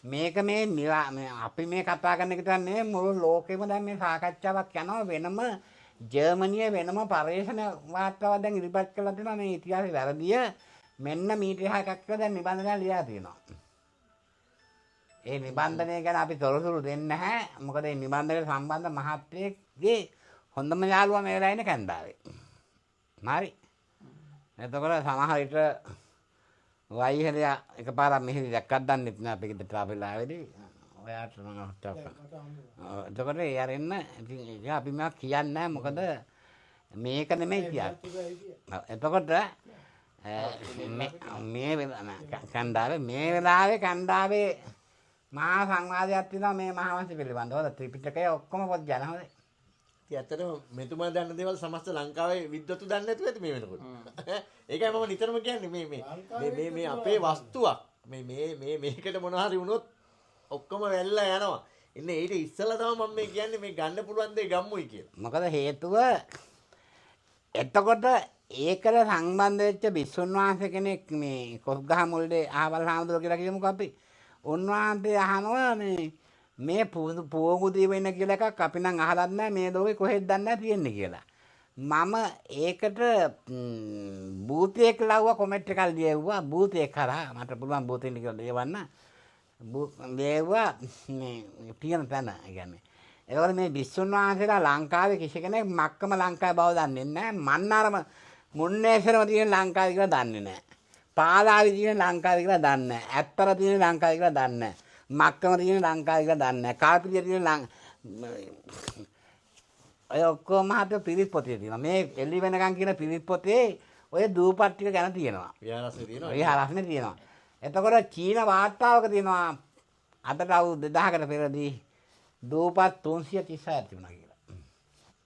මේක මේ අපි මේ කතා කරන එක තමයි මුළු ලෝකෙම දැන් මේ සාකච්ඡාවක් යනවා වෙනම ජර්මනිය වෙනම පර්යේෂණ වාර්තාවක් දැන් ඉදිරිපත් කළා දෙනවා මේ ඉතිහාසයේ වැරදිය මෙන්න මීටර් එකක් කියලා දැන් නිබන්ධනය ලියලා තියෙනවා. ඒ නිබන්ධනය ගැන අපි තොරතුරු දෙන්නේ නැහැ. මොකද මේ නිබන්ධනයට සම්බන්ධ මහත්මයෙක්ගේ හොඳම යාළුවා මේ වෙලාවේ ඉන්නේ කැනඩාවේ. හරි. එතකොට සමහර විට වයිහරියා එකපාරක් මෙහෙදි දැක්කක් දන්නෙත් නෑ අපි ගෙදරට ආවෙලා ආවේදී. ඔයාට මම හිතුවා. එතකොට ඒ අරින්න ඉතින් අපි මේවා කියන්නේ නැහැ මොකද මේක නෙමෙයි කියන්නේ. එතකොට මේ කැනඩාවේ මහා සංවාදයක් තියෙනවා මේ මහාවංශ පිළිබඳව. ත්‍රිපිටකය ඔක්කොම පොත් ගැන හොඳයි. ඉතින් ඇත්තටම මෙතුමා දන්න දේවල් සමස්ත ලංකාවේ විද්වතු දන්නේ නැතුව ඇති මේ වෙනකොට. ඒකයි මම නිතරම කියන්නේ මේ අපේ වස්තුවක්. මේකට මොනවා හරි වුණොත් ඔක්කොම වැල්ලා යනවා. ඉන්නේ ඊට ඉස්සලා තමයි මම මේ කියන්නේ මේ ගන්න පුළුවන් දේ ගම්මුයි කියලා. මොකද හේතුව එතකොට ඒකට සම්බන්ධ වෙච්ච බිස්සුන් වහන්සේ කෙනෙක් මේ කොස්ගහ මුල්ලේ ආවල් හාමුදුරුවෝ කියලා කියමුකෝ අපි. උන්වහන්සේ අහනවා මේ පෝගුදී වෙන්න කියලා එකක් අපි නම් අහලත් නැහැ මේ ලෝකේ කොහෙද දන්නේ නැහැ තියෙන්නේ කියලා. මම ඒකට භූතයෙක් ලව්ව කොමෙන්ට් එකක් ලියවුවා භූතයෙක් කරා මට පුළුවන් භූතෙන් කියලා ලියවන්න. ලියවුවා මේ තියෙන තැන කියන්නේ. ඒවල මේ බිස්සුන් වහන්සේලා ලංකාවේ කිසි කෙනෙක් මක්කම ලංකාවේ බව දන්නේ නැහැ. මන්නාරම මුන්නේශ්වරම තියෙන ලංකාවේ කියලා දන්නේ නැහැ. පාලාවේ තියෙන ලංකාවේ කියලා දන්නේ නැහැ. ඇත්තර තියෙන ලංකාවේ කියලා දන්නේ නැහැ. මක්කම තියෙන ලංකාවේ කියලා දන්නේ නැහැ. කාපිලිය තියෙන ඔය ඔක්කොම මහත් පිරිත් පොතේ තියෙනවා. මේ එළි වෙනකන් කියන පිරිත් පොතේ ඔය දූපත් ටික ගැන තියෙනවා. විහාරස්නේ තියෙනවා. විහාරස්නේ තියෙනවා. එතකොට චීන වාර්තාවක තියෙනවා අදට අවුරුදු 2000කට පෙරදී දූපත් 336ක් තිබුණා කියලා.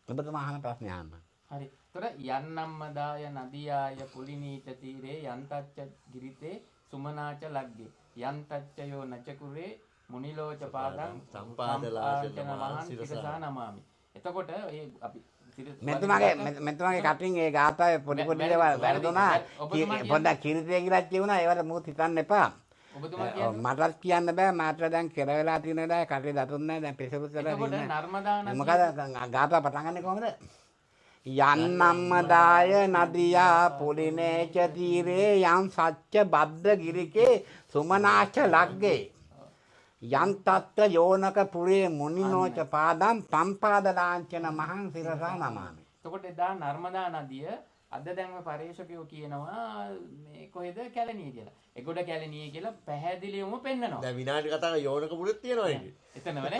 ඔබතුමා අහන ප්‍රශ්නේ අහන්න. හරි. ඒතර යන්නම්මදාය නදියාය පුලිනීත තීරේ යන්තච්ච ගිරිතේ සුමනාච ලග්ගේ යන්තච්චයෝ නචකුරේ මුනිලෝච පාදං සම්පාදලාචන මහන් සිරසා නමාමි. එතකොට ඒ අපි මෙතුමාගේ කටින් ඒ ගාථාවේ පොඩි පොඩි දේවල් වැරදුනා. පොඩ්ඩක් කිරිතේ කියලා කියුණා. ඒවට මොකද හිතන්න එපා. මටත් කියන්න බෑ මට දැන් කෙර වෙලා තියෙන දා කටේ දතුන් නැහැ දැන් පෙසපුත් කරලා ඉන්නේ. මොකද ගාථා පටන් ගන්නේ කොහමද? යන්නම්මදාය නදියා පුලිනේච තීරේ යම් සච්ච බද්ද ගිරිකේ සුමනාච ලග්ගේ යන්තත්ත යෝනක පුරේ මුනිනෝච පාදම් පම්පාද ලාංඡන මහං සිරසා නමාමි. එතකොට එදා නර්මදා නදිය අද දැන් මේ පරිශෝකයෝ කියනවා මේ කොහෙද කැලණිය කියලා. ඒගොඩ කැලණිය කියලා පැහැදිලිවම පෙන්නනවා. දැන් විනාඩි කතාවේ යෝනක පුරෙත් තියෙනවා ඒක. එතනවනේ.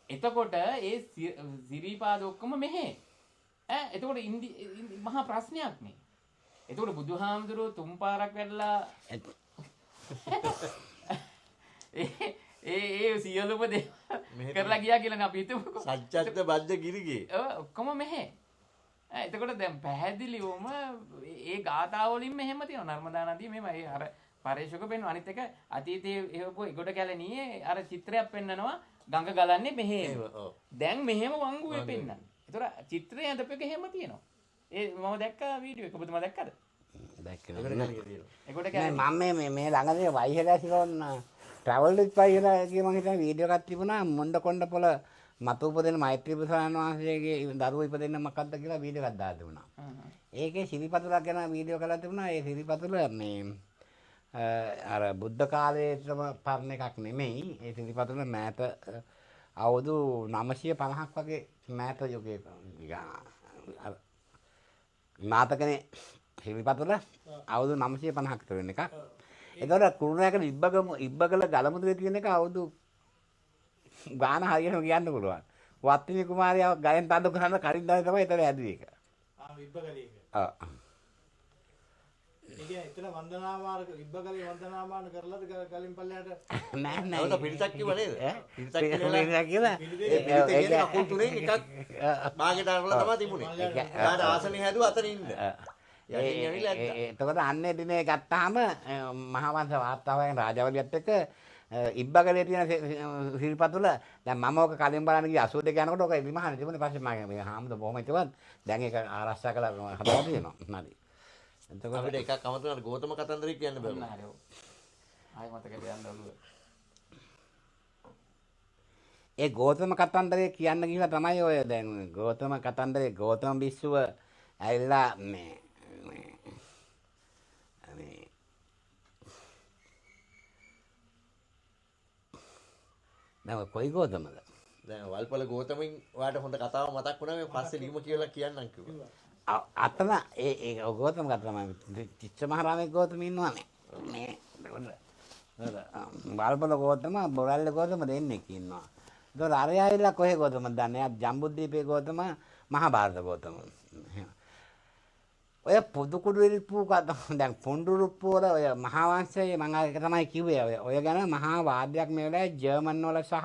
එතකොට ඒ සිරිපාද ඔක්කොම මෙහෙ. එතකොට මහා ප්‍රශ්නයක් නේ. එතකොට බුදුහාමුදුරුවෝ තුන් පාරක් වැඩලා ඒ සියලුම දේ කරලා ගියා කියලා අපි හිතමුකෝ. සත්‍යත්ත බද්ද ගිරිගේ. ඔක්කොම මෙහෙ. එතකොට දැන් පැහැදිලිවම ඒ ගාථා වලින් මෙහෙම තියෙනවා. නර්මදා නදිය මෙහෙම ඒ අර පරිශෝක පෙන්වන අනිත් එක අතීතයේ එහෙපු ඒගොඩ කැලණියේ අර චිත්‍රයක් පෙන්නනවා ගඟ ගලන්නේ මෙහෙම. දැන් මෙහෙම වංගුවේ පෙන්නන්නේ. ඒතර චිත්‍රය හදපෙක එහෙම තියෙනවා. ඒ මම දැක්කා වීඩියෝ එක. ඔබතුමා දැක්කද? දැක්කේ නෑ. ඒකට කියන්නේ මම මේ ළඟදී වයිහෙලා සිරෝන් ට්‍රැවල් විත් වයිහෙලා කියන මම හිතන වීඩියෝ එකක් තිබුණා මොණ්ඩ කොණ්ඩ පොළ මතු උපදින මෛත්‍රී බුදුසසුන වහන්සේගේ දරුවෝ ඉපදෙන්න මොකක්ද කියලා වීඩියෝ එකක් දාලා තිබුණා. ඒකේ සිරිපතුලක් ගැන වීඩියෝ කරලා තිබුණා. ඒ සිරිපතුල මේ අර බුද්ධ කාලයේම පරණ එකක් නෙමෙයි. ඒ සිරිපතුල මෑත අවුරුදු 950ක් වගේ මෑත යුගයේ නාතකනේ සිරිපතුල අවුරුදු 950ක් තිබෙන එකක්. ඒතකොට කුරුණෑකල ඉබ්බගල ගලමුදුවේ තියෙන එක අවුරුදු ගාන හරියටම කියන්න පුළුවන්. වත්තිනි කුමාරයා ගයෙන් තඳු කරන කරින්දාවේ තමයි එතන ඇදුවේ ඒක. ඉබ්බගලේ එක. ඔව්. ඒ කියන්නේ එතන වන්දනාමාන ඉබ්බගලේ වන්දනාමාන කරලාද ගලින් පල්ලයට නෑ නෑ. ඒක පිරිසක් කිව්ව නේද? පිරිසක් කියලා. ඒක අකුල් තුනෙන් එකක් භාගයට අරලා තමයි තිබුණේ. ඒකට ආසනේ හැදුවා අතන ඉන්න. එතකොට අන්නේ දිනේ ගත්තාම මහාවංශ වාර්තාවෙන් රාජවලියත් එක්ක ඉබ්බගලේ තියෙන සිරිපතුල දැන් මම ඔක කලින් බලන්න ගියා 82 යනකොට ඔක විමහානේ තිබුණේ පස්සේ මම මේ හාමුදුරුවෝ බොහොම හිතවත් දැන් ඒක ආරක්ෂා කරලා හදලා තියෙනවා. හරි. එතකොට අපිට එකක් අමතක ගෝතම කතන්දරය කියන්න බෑ. ආයි මතකද යන්න ඔළුව. ඒ ගෞතම කතන්දරේ කියන්න ගිහලා තමයි ඔය දැන් ගෞතම කතන්දරේ ගෞතම විශ්ව ඇවිල්ලා මේ දැන් කොයි ගෞතමද? දැන් වල්පල ගෝතමින් ඔයාලට හොඳ කතාවක් මතක් වුණා මේ පස්සේ ලියුම කියලා කියන්නම් කිව්වා. අතන ඒ ගෞතම කතා තමයි චිත්ත මහරාමේ ගෞතම ඉන්නවනේ. මේ වල්පල ගෞතම බොරැල්ල ගෞතම දෙන්නෙක් ඉන්නවා. ඒතකොට අරය ඇවිල්ලා කොහේ ගෞතමද දන්නේ? එයා ජම්බුද්දීපේ ගෞතම මහාභාරත ගෞතම. ඔය පොදු කුඩු ඉරිප්පු දැන් පොඬුරුප්පු වල ඔය මහා වංශයේ මම ඒක තමයි කිව්වේ. ඔය ගැන මහා වාදයක් මේ වෙලාවේ ජර්මන් වල සහ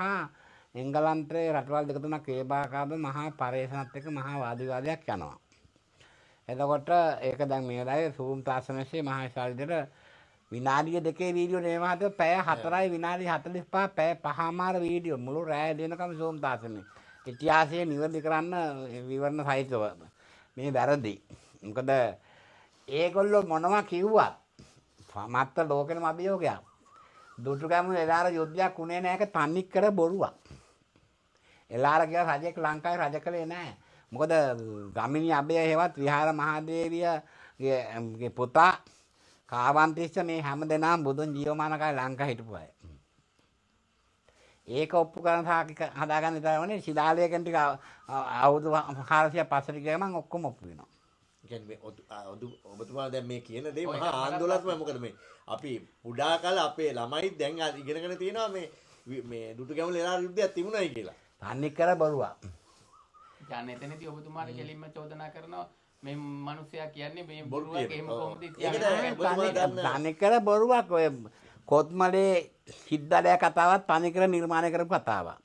එංගලන්තයේ රටවල් දෙක තුනක් ඒබාකාද මහා පරේෂණත් එක්ක මහා වාදවිවාදයක් යනවා. එතකොට ඒක දැන් මේ වෙලාවේ සූම් තාක්ෂණයේ මහා විශාල විදිහට විනාඩිය දෙකේ වීඩියෝ නේ මහත්තයෝ පැය 4යි විනාඩි 45 පැය 5මාර වීඩියෝ මුළු රැය දෙනකම් සූම් තාක්ෂණේ. ඉතිහාසයේ නිවැරදි කරන්න විවරණ සහිතව මේ වැරදි. මොකද ඒගොල්ලෝ මොනවා කිව්වත් මත්ත ලෝකෙනම අභියෝගයක්. දුටුගැමුණු එළාර යුද්ධයක් උනේ නැහැ තන්නේ කර බොරුවක්. එළාර කියලා රජෙක් ලංකාවේ රජ කළේ නැහැ. මොකද ගමිණී අබේ හේවත් විහාර මහදේවියගේ පුතා කාවන්තිස්ස මේ හැම දෙනාම බුදුන් ජීවමාන කාලේ ලංකාවේ හිටපු අය. ඒක ඔප්පු කරන සාකි හදාගන්න ඉතලනේ ශිලාලයකින් ටික අවුරුදු 400 පස්සට ගියාම ඔක්කොම ඔප්පු වෙනවා. කියන්නේ ඔබතුමා දැන් මේ කියන දේ මහා ආందోලනත්මයි. මොකද මේ අපි පුඩා කාලේ අපේ ළමයි දැන් ඉගෙනගෙන තියෙනවා මේ දුටුගැමුණු එළාර යුද්ධයක් තිබුණයි කියලා. තන්නේ කර බොරුවක්. දැන් එතනදී ඔබතුමාට කෙලින්ම චෝදනා කරනවා මේ මිනිස්සයා කියන්නේ මේ බොරුවක් එහෙම කොහොමද තන්නේ කර බොරුවක්. ඔය කොත්මලේ සිද්දලයා කතාවක් තන්නේ කර නිර්මාණය කරපු කතාවක්.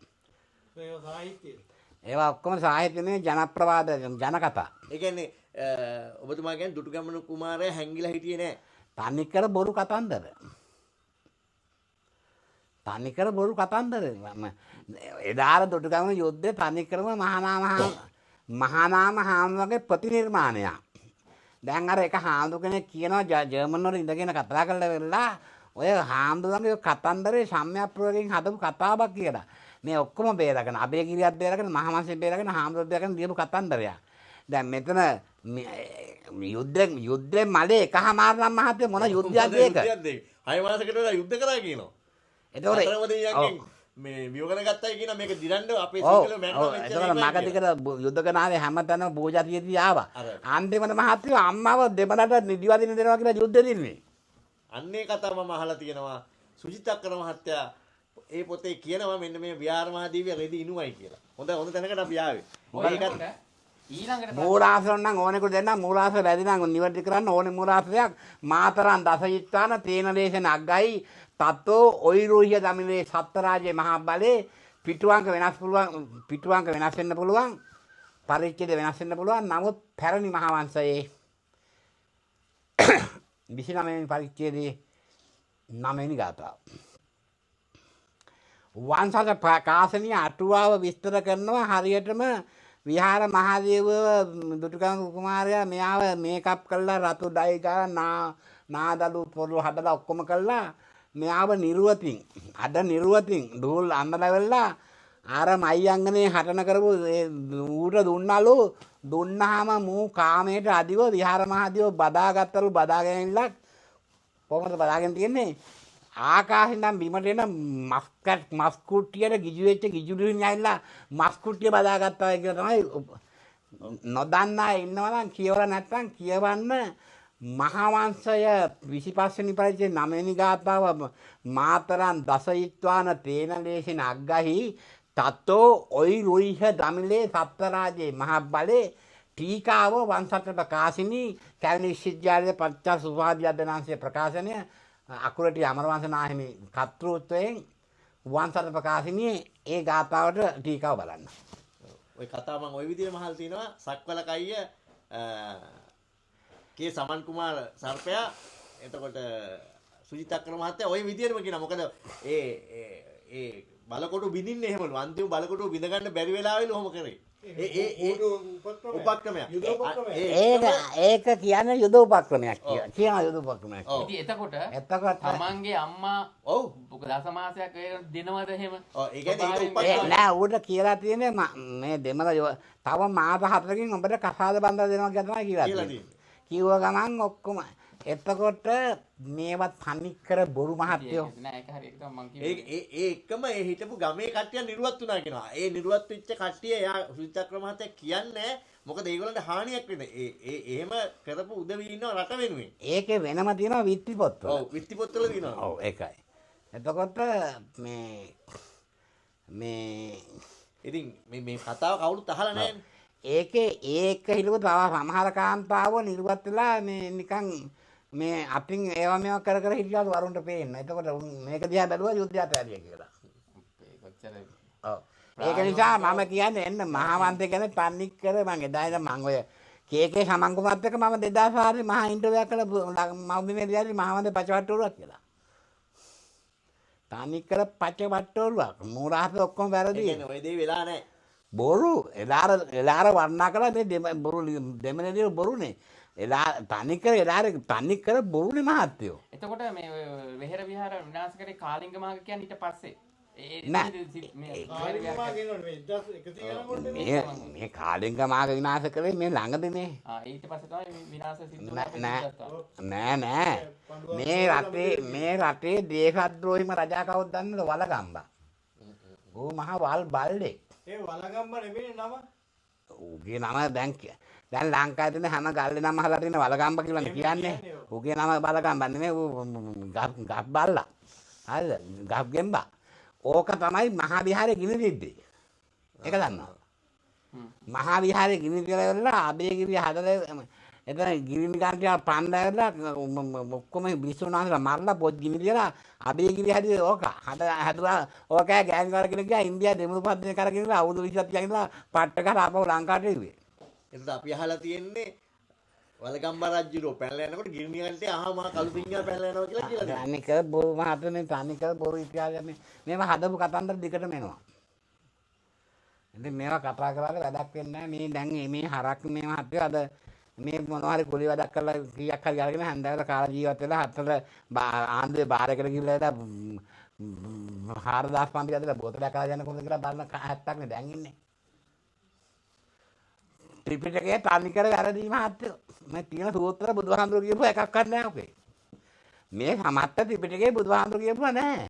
ඒක සාහිත්‍යය. ඒවා ඔක්කොම සාහිත්‍යනේ ජනප්‍රවාද ජනකතා. ඒ කියන්නේ ඔබතුමා කියන්නේ දුටුගැමුණු කුමාරයා හැංගිලා හිටියේ නෑ. තන්නේ කර බොරු කතන්දර. තන්නේ කර බොරු කතන්දර. එදාර දුටුගැමුණු යුද්ධේ තන්නේ කරම මහානාම හාමුදුරගේ ප්‍රතිනිර්මාණයක්. දැන් අර එක හාමුදුර කෙනෙක් කියනවා ජර්මන් වල ඉඳගෙන කතා කරලා වෙලා ඔය හාමුදුරන්ගේ කතන්දරේ සම්‍යක් ප්‍රයෝගයෙන් හදපු කතාවක් කියලා. මේ ඔක්කොම බේරගෙන අබේගිරියත් බේරගෙන මහාවංශෙත් බේරගෙන හාමුදුරුවෝ බේරගෙන ලියපු කතන්දරයක්. දැන් මෙතන යුද්ධේ මලේ එකමාර නම් මහත්තයා මොන යුද්ධයක්ද ඒක? 6 මාසයකට වෙලා යුද්ධ කරා කියනවා. ඒතකොට අතරමැදියන්ගෙන් මේ විවකන ගත්තයි කියන මේක දිරන්න අපේ සිංහල මැරෙනවා මෙච්චර. ඒතකොට මගදිකට යුද්ධ කරනාවේ හැමතැනම පූජා තියදී ආවා. අන්තිමට මහත්තයා අම්මව දෙමළට නිදිවදින දෙනවා කියලා යුද්ධ දින්නේ. අන්නේ කතාව මම අහලා තියෙනවා. සුජිතක්කර මහත්තයා ඒ පොතේ කියනවා මෙන්න මේ විහාර මහදීවිය රෙදි ඉනුවයි කියලා. හොඳ තැනකට අපි ආවේ. ඒකත් ඊළඟට මූලාශ්‍ර නම් ඕනෙකුට දෙන්න මූලාශ්‍ර වැඩි නම් නිවැරදි කරන්න ඕනේ මූලාශ්‍රයක් මාතරන් දසයිත්තාන තේන දේශන අග්ගයි තත්තෝ ඔයිරුහිය දමිනේ සත්තරාජේ මහා බලේ පිටුවංක වෙනස් වෙන්න පුළුවන් පරිච්ඡේද වෙනස් වෙන්න පුළුවන් නමුත් පැරණි මහා වංශයේ 29 වෙනි පරිච්ඡේදයේ 9 වෙනි ගාථාව වංශජ ප්‍රකාශනීය අටුවාව විස්තර කරනවා හරියටම විහාර මහදේව දුටුගැමුණු කුමාරයා මෙයාව මේකප් කරලා රතු ඩයි ගාලා නාදලු පොළු හදලා ඔක්කොම කරලා මෙයාව නිර්වතින් දූල් අඳලා වෙලා අර මයියංගනේ හටන කරපු ඌට දුන්නාම මූ කාමයට අදිව විහාර මහදේව බදාගත්තලු බදාගෙන කොහොමද බදාගෙන තියන්නේ ආකාශෙන් නම් බිමට එන මස් කුට්ටියට ගිජු වෙච්ච ගිජුලින් ඇවිල්ලා මස් කුට්ටිය බදාගත්තා කියලා තමයි නොදන්නා ඉන්නවනම් කියවලා නැත්නම් කියවන්න මහා වංශය 25 වෙනි පරිච්ඡේදයේ 9 වෙනි ගාථාව මාතරන් දසයිත්වාන තේන ලේෂින අග්ගහි තතෝ ඔයි රුයිහ දමිලේ සත්තරාජේ මහා බලේ ටීකාව වංශත්‍ර ප්‍රකාශිනී කැලණි විශ්වවිද්‍යාලයේ පච්චා සුවාදී අධ්‍යනාංශයේ ප්‍රකාශනය අකුරටි අමරවංශ නාහිමි කර්තෘත්වයෙන් වංශත්‍ර ප්‍රකාශිනියේ ඒ ගාථාවට ටීකාව බලන්න. ওই කතාව මම ওই විදිහටම අහලා තිනවා සක්වල කයිය කේ සමන් කුමාර සර්පයා එතකොට සුජිතක්කර මහත්තයා ওই විදිහටම කියනවා. මොකද ඒ බලකොටු බින්දින්නේ එහෙමලු. අන්තිම බලකොටු බිඳ ගන්න බැරි වෙලාවෙලු ඔහොම කරේ. උපක්‍රමයක්. ඒක කියන්නේ යුද උපක්‍රමයක් කියලා. කියන යුද උපක්‍රමයක්. ඉතින් එතකොට එතකොට තමන්ගේ අම්මා ඔව්. දසමාසයක් දෙනවද එහෙම? ඔව් ඒ කියන්නේ ඒක නෑ ඌට කියලා තියෙන්නේ මේ දෙමළ තව මාස 4කින් ඔබට කසාද බඳලා දෙනවා කියලා තමයි කියලා තියෙන්නේ. කිව්ව ගමන් ඔක්කොම එතකොට මේවත් තනිකර බොරු මහත්තයෝ. නෑ ඒක හරි ඒක තමයි මං කිව්වේ. ඒ එකම ඒ හිටපු ගමේ කට්ටිය නිර්වත් වුණා කියනවා. ඒ නිර්වත් වෙච්ච කට්ටිය එයා සුචක්‍ර මහත්තයා කියන්නේ මොකද ඒගොල්ලන්ට හානියක් වෙන්නේ. එහෙම කරපු උදවි ඉන්නවා රට වෙනුවෙන්. ඒකේ වෙනම තියෙනවා විත්ති පොත්වල. ඔව් විත්ති පොත්වල තියෙනවා. ඔව් ඒකයි. එතකොට මේ ඉතින් මේ කතාව කවුරුත් අහලා නැහැ. ඒකේ ඒක හිලුව තව සමහර කාන්තාවෝ නිර්වත් වෙලා මේ නිකන් මේ අපින් ඒවා මේවා කර කර හිටියාලු වරුන්ට පේන්න. එතකොට මේක දිහා බැලුවා යුද්ධයට ඇරිය කියලා. කොච්චර ඔව්. ඒක නිසා මම කියන්නේ එන්න මහාවන්තය ගැන තන්නික් කර මම එදා ඉඳන් මම ඔය කේකේ සමන්කුමත් එක්ක මම 2004 මහා ඉන්ටර්විව් එකක් කළා මව්බිමේ දිහාදී මහාවන්තේ පචවට්ටෝරුවක් කියලා. තන්නික් කර පචවට්ටෝරුවක්. මූරාහත ඔක්කොම වැරදි. ඒ කියන්නේ ওই දේ වෙලා නැහැ. බොරු එලාර වර්ණා කළා මේ බොරු දෙමළදී බොරුනේ. එලා තනික් කර බොරුනේ මහත්තයෝ. එතකොට මේ වෙහෙර විහාර විනාශ කරේ කාලිංග මාග කියන්නේ ඊට පස්සේ මේ කාලිංග මාග විනාශ කරේ මේ ළඟදීනේ. ඊට පස්සේ තමයි විනාශ සිද්ධ වුණේ. නෑ මේ රටේ දේශද්‍රෝහිම රජා කවුද දන්නවද? වලගම්බා. ඌ මහා වල් බල්ලෙක්. ඒ වලගම්බ නෙමෙයි නම. ඌගේ නම දැන් ලංකාවේ තියෙන හැම ගල්ලේ නම අහලා තියෙන වලගම්බ කියලා කියන්නේ. ඌගේ නම වලගම්බ නෙමෙයි ඌ ගස් බල්ලා. හරිද? ගස් ගෙම්බා. ඕක තමයි මහා විහාරේ ගිනි දෙද්දී. ඒක දන්නවා. මහා විහාරේ ගිනි කියලා අබේගිරිය හදලා එතන ගිනි ගාන්ටිය පණ්ඩායලා ඔක්කොම විශ්වනාථලා මරලා පොත් ගිනි තියලා අබේගිරිය හැදුවේ ඕක. හදුවා ඕක ගෑන් කරගෙන ගියා ඉන්දියා දෙමුණු පද්දේ කරගෙන අවුරුදු 20ක් තියාගෙන පට්ට ගහලා ආපහු ලංකාවට එව්වේ. එතකොට අපි අහලා තියෙන්නේ වලගම්බා රජුරෝ පැනලා යනකොට ගිරිනියන්ට අහා මහා කළු පිංගා පැනලා යනවා කියලා කියලා. තනික බොරු මහත්මනේ තනික බොරු ඉතිහාසය මේවා හදපු කතන්දර දිගටම එනවා. ඉතින් මේවා කතා කරලා වැඩක් වෙන්නේ නැහැ. මේ දැන් මේ හරක් මේ මහත්තයෝ අද මේ මොනවා හරි කුලි වැඩක් කරලා කීයක් හරි අරගෙන හන්දෑවල කාලා ජීවත් වෙලා හතර ආන්දුවේ බාරයකට ගිහලා 4500 ඇදලා බෝතලයක් අරගෙන යන කොහොමද කියලා බලන 70ක් නේ දැන් ඉන්නේ. ත්‍රිපිටකයේ තනිකර වැරදි මහත්තයෝ. මේ තියෙන සූත්‍ර බුදුහාමුදුරුවෝ කියපුවා එකක්වත් නැහැ ඔකේ. මේ සමත්ත ත්‍රිපිටකයේ බුදුහාමුදුරුවෝ කියපුවා නැහැ.